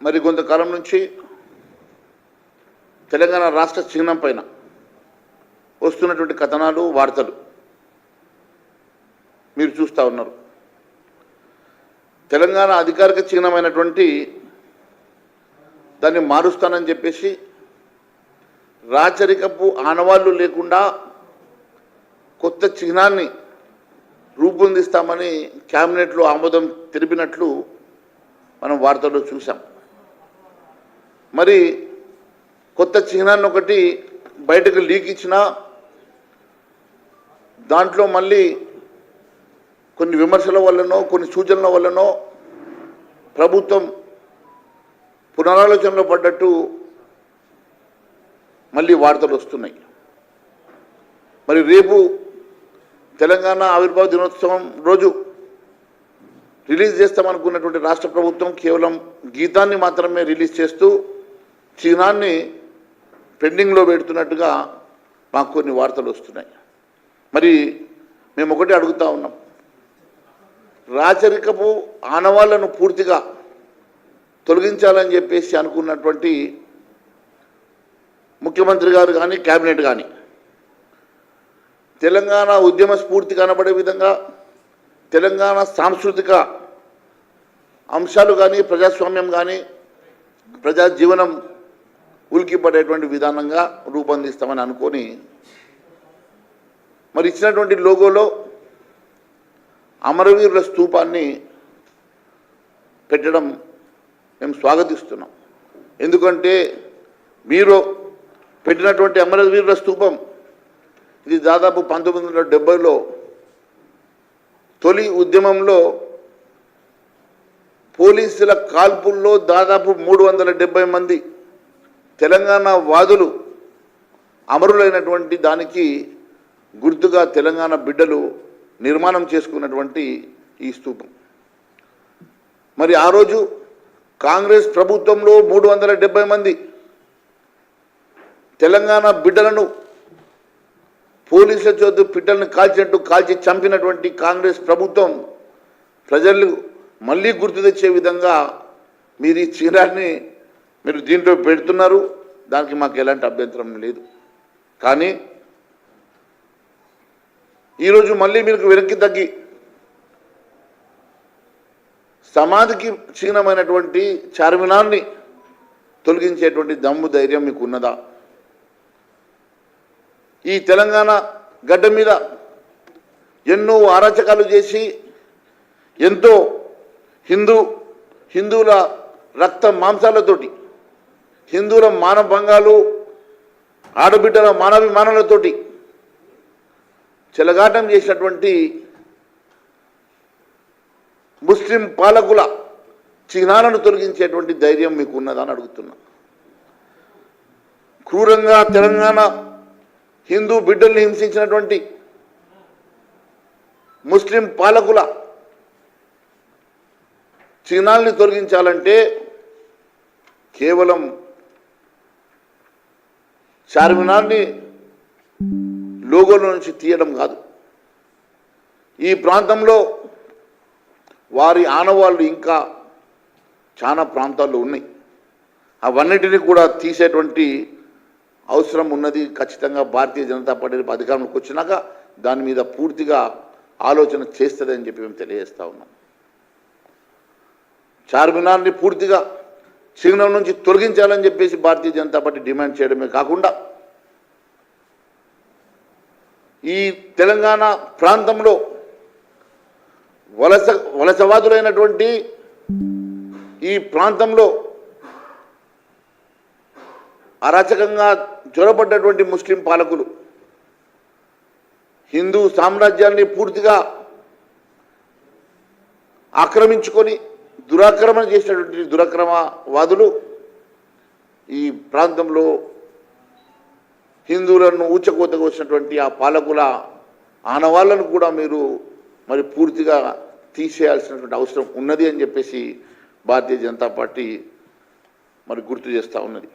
మరి కొంతకాలం నుంచి తెలంగాణ రాష్ట్ర చిహ్నం పైన వస్తున్నటువంటి కథనాలు వార్తలు మీరు చూస్తూ ఉన్నారు. తెలంగాణ అధికారిక చిహ్నమైనటువంటి దాన్ని మారుస్తానని చెప్పేసి రాచరికపు ఆనవాళ్లు లేకుండా కొత్త చిహ్నాన్ని రూపొందిస్తామని క్యాబినెట్లో ఆమోదం తెలిపినట్లు మనం వార్తల్లో చూసాం. మరి కొత్త చిహ్నాన్ని ఒకటి బయటకు లీక్ ఇచ్చినా దాంట్లో మళ్ళీ కొన్ని విమర్శల వల్లనో కొన్ని సూచనల వల్లనో ప్రభుత్వం పునరాలోచనలో పడ్డట్టు మళ్ళీ వార్తలు వస్తున్నాయి. మరి రేపు తెలంగాణ ఆవిర్భావ దినోత్సవం రోజు రిలీజ్ చేస్తామనుకున్నటువంటి రాష్ట్ర ప్రభుత్వం కేవలం గీతాన్ని మాత్రమే రిలీజ్ చేస్తూ చిహ్నాన్ని పెండింగ్లో పెడుతున్నట్టుగా మాకు కొన్ని వార్తలు వస్తున్నాయి. మరి మేము ఒకటి అడుగుతూ ఉన్నాం, రాచరికపు ఆనవాళ్లను పూర్తిగా తొలగించాలని చెప్పేసి అనుకున్నటువంటి ముఖ్యమంత్రి గారు కానీ క్యాబినెట్ కానీ తెలంగాణ ఉద్యమ స్ఫూర్తి కనబడే విధంగా తెలంగాణ సాంస్కృతిక అంశాలు కానీ ప్రజాస్వామ్యం కానీ ప్రజా జీవనం ఉలికిపడేటువంటి విధానంగా రూపొందిస్తామని అనుకొని మరి ఇచ్చినటువంటి లోగోలో అమరవీరుల స్తూపాన్ని పెట్టడం మేము స్వాగతిస్తున్నాం. ఎందుకంటే మీరు పెట్టినటువంటి అమరవీరుల స్తూపం ఇది దాదాపు 1970లో తొలి ఉద్యమంలో పోలీసుల కాల్పుల్లో దాదాపు 370 మంది తెలంగాణ వాదులు అమరులైనటువంటి దానికి గుర్తుగా తెలంగాణ బిడ్డలు నిర్మాణం చేసుకున్నటువంటి ఈ స్తూపం. మరి ఆ రోజు కాంగ్రెస్ ప్రభుత్వంలో 370 మంది తెలంగాణ బిడ్డలను పోలీసుల చేత బిడ్డలను కాల్చినట్టు కాల్చి చంపినటువంటి కాంగ్రెస్ ప్రభుత్వం ప్రజలు మళ్ళీ గుర్తు తెచ్చే విధంగా మీరు ఈ చిహ్నాన్ని మీరు దీంట్లో పెడుతున్నారు. దానికి మాకు ఎలాంటి అభ్యంతరం లేదు. కానీ ఈరోజు మళ్ళీ మీకు వెనక్కి తగ్గి సమాధికి చిహ్నమైనటువంటి చార్మినార్ని తొలగించేటువంటి దమ్ము ధైర్యం మీకు ఉన్నదా? ఈ తెలంగాణ గడ్డ మీద ఎన్నో అరాచకాలు చేసి ఎంతో హిందువుల రక్త మాంసాలతోటి హిందువుల మానభంగాలు ఆడబిడ్డల మానవిమానాలతోటి చెలగాటం చేసినటువంటి ముస్లిం పాలకుల చిహ్నాలను తొలగించేటువంటి ధైర్యం మీకు ఉన్నదని అడుగుతున్నా. క్రూరంగా తెలంగాణ హిందూ బిడ్డల్ని హింసించినటువంటి ముస్లిం పాలకుల చిహ్నాల్ని తొలగించాలంటే కేవలం చార్మినార్ని లోగోలో నుంచి తీయడం కాదు. ఈ ప్రాంతంలో వారి ఆనవాళ్ళు ఇంకా చాలా ప్రాంతాల్లో ఉన్నాయి. అవన్నిటినీ కూడా తీసేటువంటి అవసరం ఉన్నది. ఖచ్చితంగా భారతీయ జనతా పార్టీ అధికారంలోకి వచ్చినాక దాని మీద పూర్తిగా ఆలోచన చేస్తుందని చెప్పి మేము తెలియజేస్తూ ఉన్నాం. చార్మినార్ని పూర్తిగా చిహ్నం నుంచి తొలగించాలని చెప్పేసి భారతీయ జనతా పార్టీ డిమాండ్ చేయడమే కాకుండా ఈ తెలంగాణ ప్రాంతంలో వలసవాదులైనటువంటి ఈ ప్రాంతంలో అరాచకంగా జ్వరపడ్డటువంటి ముస్లిం పాలకులు హిందూ సామ్రాజ్యాన్ని పూర్తిగా ఆక్రమించుకొని దురాక్రమణ చేసినటువంటి దురాక్రమవాదులు ఈ ప్రాంతంలో హిందువులను ఊచకోతకు వచ్చినటువంటి ఆ పాలకుల ఆనవాళ్లను కూడా మీరు మరి పూర్తిగా తీసేయాల్సినటువంటి అవసరం ఉన్నది అని చెప్పేసి భారతీయ జనతా పార్టీ మరి గుర్తు చేస్తూ ఉన్నది.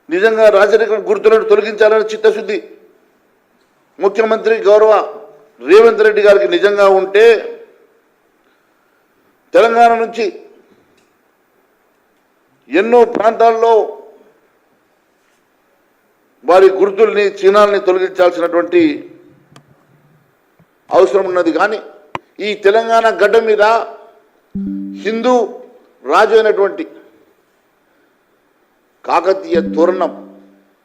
నిజంగా రాజరిక గుర్తులను తొలగించాలని చిత్తశుద్ధి ముఖ్యమంత్రి గౌరవ రేవంత్ రెడ్డి గారికి నిజంగా ఉంటే తెలంగాణ నుంచి ఎన్నో ప్రాంతాల్లో వారి గుర్తుల్ని చిహ్నాలని తొలగించాల్సినటువంటి అవసరం ఉన్నది. కానీ ఈ తెలంగాణ గడ్డ మీద హిందూ రాజు అయినటువంటి కాకతీయ తోరణం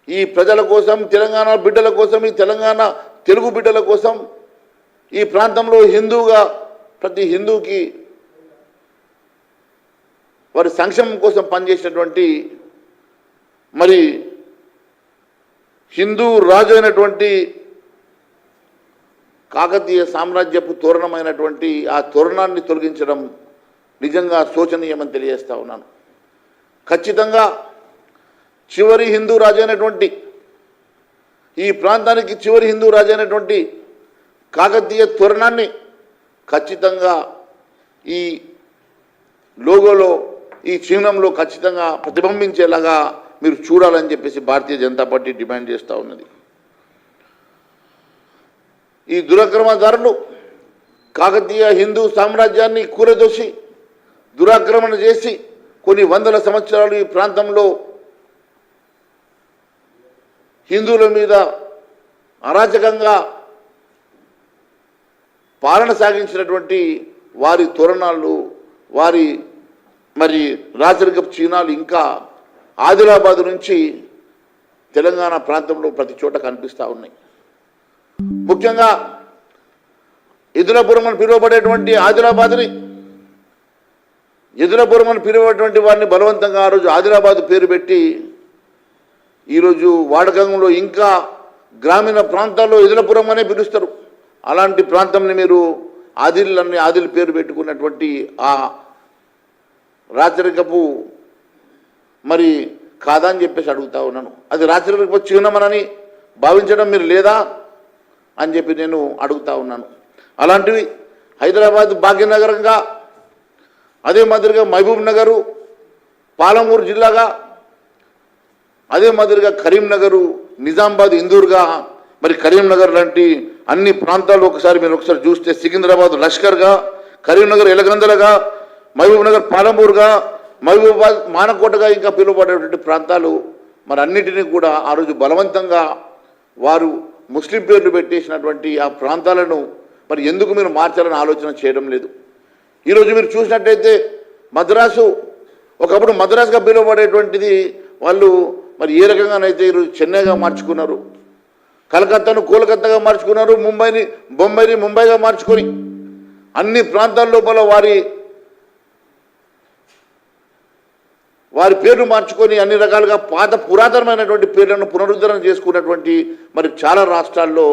ఈ ప్రజల కోసం, తెలంగాణ బిడ్డల కోసం, ఈ తెలంగాణ తెలుగు బిడ్డల కోసం, ఈ ప్రాంతంలో హిందూగా ప్రతి హిందూకి వారి సంక్షేమం కోసం పనిచేసినటువంటి మరి హిందూ రాజు అయినటువంటి కాకతీయ సామ్రాజ్యపు తోరణమైనటువంటి ఆ తోరణాన్ని తొలగించడం నిజంగా శోచనీయమని తెలియజేస్తా ఉన్నాను. ఖచ్చితంగా చివరి హిందూ రాజు అయినటువంటి ఈ ప్రాంతానికి చివరి హిందూ రాజు అయినటువంటి కాకతీయ తోరణాన్ని ఖచ్చితంగా ఈ లోగోలో, ఈ చిహ్నంలో ఖచ్చితంగా ప్రతిబింబించేలాగా మీరు చూడాలని చెప్పేసి భారతీయ జనతా పార్టీ డిమాండ్ చేస్తూ ఉన్నది. ఈ దురాక్రమణదారులు కాకతీయ హిందూ సామ్రాజ్యాన్ని కూలదోసి దురాక్రమణ చేసి కొన్ని వందల సంవత్సరాలు ఈ ప్రాంతంలో హిందువుల మీద అరాచకంగా పాలన సాగించినటువంటి వారి తోరణాలు, వారి మరి రాచరికపు చిహ్నాలు ఇంకా ఆదిలాబాద్ నుంచి తెలంగాణ ప్రాంతంలో ప్రతి చోట కనిపిస్తూ ఉన్నాయి. ముఖ్యంగా ఎదులపురం అని పిలువబడేటువంటి ఆదిలాబాద్ని, ఎదులపురం అని పిలువబడేటువంటి వారిని బలవంతంగా ఆ రోజు ఆదిలాబాద్ పేరు పెట్టి ఈరోజు వాడకంలో ఇంకా గ్రామీణ ప్రాంతాల్లో ఎదులపురం అనే పిలుస్తారు. అలాంటి ప్రాంతంని మీరు ఆదిల్ పేరు పెట్టుకున్నటువంటి ఆ రాచరికపు మరి కాదా అని చెప్పేసి అడుగుతా ఉన్నాను. అది రాచరికపు చిహ్నమనని భావించడం మీరు లేదా అని చెప్పి నేను అడుగుతా ఉన్నాను. అలాంటివి హైదరాబాద్ భాగ్యనగరంగా, అదే మాదిరిగా మహబూబ్ నగరు పాలమూరు జిల్లాగా, అదే మాదిరిగా కరీంనగరు నిజామాబాద్ ఇందూరుగా, మరి కరీంనగర్ లాంటి అన్ని ప్రాంతాలు ఒకసారి చూస్తే సికింద్రాబాద్ లష్కర్గా, కరీంనగర్ ఎలగందలగా, మహబూబ్ నగర్ పాలమూరుగా, మహబూబాబాద్ మానకోటగా ఇంకా పిలువబడేటువంటి ప్రాంతాలు మరి అన్నిటినీ కూడా ఆ రోజు బలవంతంగా వారు ముస్లిం పేర్లు పెట్టేసినటువంటి ఆ ప్రాంతాలను మరి ఎందుకు మీరు మార్చాలని ఆలోచన చేయడం లేదు. ఈరోజు మీరు చూసినట్టయితే మద్రాసు, ఒకప్పుడు మద్రాసుగా పిలువబడేటువంటిది వాళ్ళు మరి ఏ రకంగానైతే ఈరోజు చెన్నైగా మార్చుకున్నారు, కలకత్తాను కోల్కత్తాగా మార్చుకున్నారు, బొంబాయిని ముంబైగా మార్చుకొని అన్ని ప్రాంతాల లోపల వారి పేర్లు మార్చుకొని అన్ని రకాలుగా పురాతనమైనటువంటి పేర్లను పునరుద్ధరణ చేసుకున్నటువంటి మరి చాలా రాష్ట్రాల్లో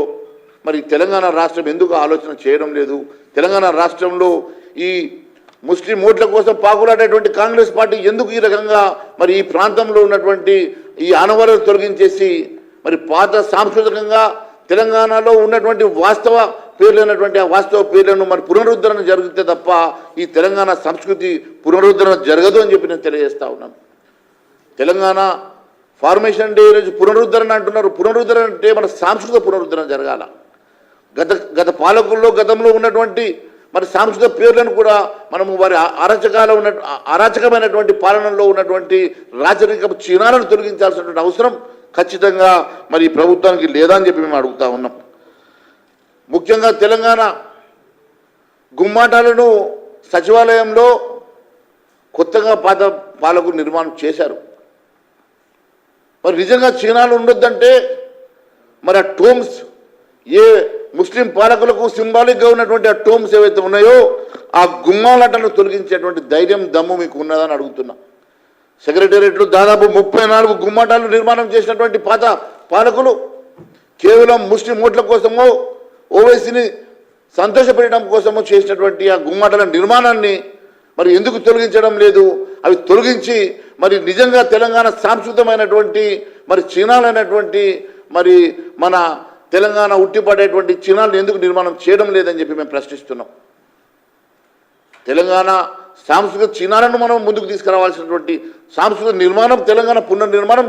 మరి తెలంగాణ రాష్ట్రం ఎందుకు ఆలోచన చేయడం లేదు? తెలంగాణ రాష్ట్రంలో ఈ ముస్లిం ఓట్ల కోసం పాకులాడేటువంటి కాంగ్రెస్ పార్టీ ఎందుకు ఈ రకంగా మరి ఈ ప్రాంతంలో ఉన్నటువంటి ఈ ఆనవాళ్ళను తొలగించేసి మరి పాత సాంస్కృతికంగా తెలంగాణలో ఉన్నటువంటి వాస్తవ పేర్లైనటువంటి ఆ వాస్తవ పేర్లను మరి పునరుద్ధరణ జరిగితే తప్ప ఈ తెలంగాణ సంస్కృతి పునరుద్ధరణ జరగదు అని చెప్పి నేను తెలియజేస్తా ఉన్నాను. తెలంగాణ ఫార్మేషన్ డే రోజు పునరుద్ధరణ అంటున్నారు. పునరుద్ధరణ అంటే మన సాంస్కృతిక పునరుద్ధరణ జరగాల. గత పాలకుల్లో గతంలో ఉన్నటువంటి మరి సాంస్కృతిక పేర్లను కూడా మనము వారి అరాచకమైనటువంటి పాలనలో ఉన్నటువంటి రాజరిక చిహ్నాలను తొలగించాల్సినటువంటి అవసరం ఖచ్చితంగా మరి ప్రభుత్వానికి లేదా అని చెప్పి మేము అడుగుతా ఉన్నాం. ముఖ్యంగా తెలంగాణ గుమ్మాటాలను సచివాలయంలో కొత్తగా పాత పాలకులు నిర్మాణం చేశారు. మరి నిజంగా చిహ్నాలు ఉండొద్దంటే మరి ఆ టోమ్స్ ఏ ముస్లిం పాలకులకు సింబాలిక్గా ఉన్నటువంటి ఆ టోమ్స్ ఏవైతే ఉన్నాయో ఆ గుమ్మాలటను తొలగించేటువంటి ధైర్యం దమ్ము మీకు ఉన్నదని అడుగుతున్నా. సెక్రటేరియట్లు దాదాపు 34 గుమ్మాటాలు నిర్మాణం చేసినటువంటి పాత పాలకులు కేవలం ముస్లిం ఓట్ల కోసమో ఓవైసీని సంతోషపెట్టడం కోసమో చేసినటువంటి ఆ గుమ్మాటాల నిర్మాణాన్ని మరి ఎందుకు తొలగించడం లేదు? అవి తొలగించి మరి నిజంగా తెలంగాణ సాంస్కృతికమైనటువంటి మరి చిహ్నాలైనటువంటి మరి మన తెలంగాణ ఉట్టిపడేటువంటి చిహ్నాలను ఎందుకు నిర్మాణం చేయడం లేదని చెప్పి మేము ప్రశ్నిస్తున్నాం. తెలంగాణ సాంస్కృతిక చిహ్నాలను మనం ముందుకు తీసుకురావాల్సినటువంటి సాంస్కృతిక నిర్మాణం, తెలంగాణ పునర్నిర్మాణం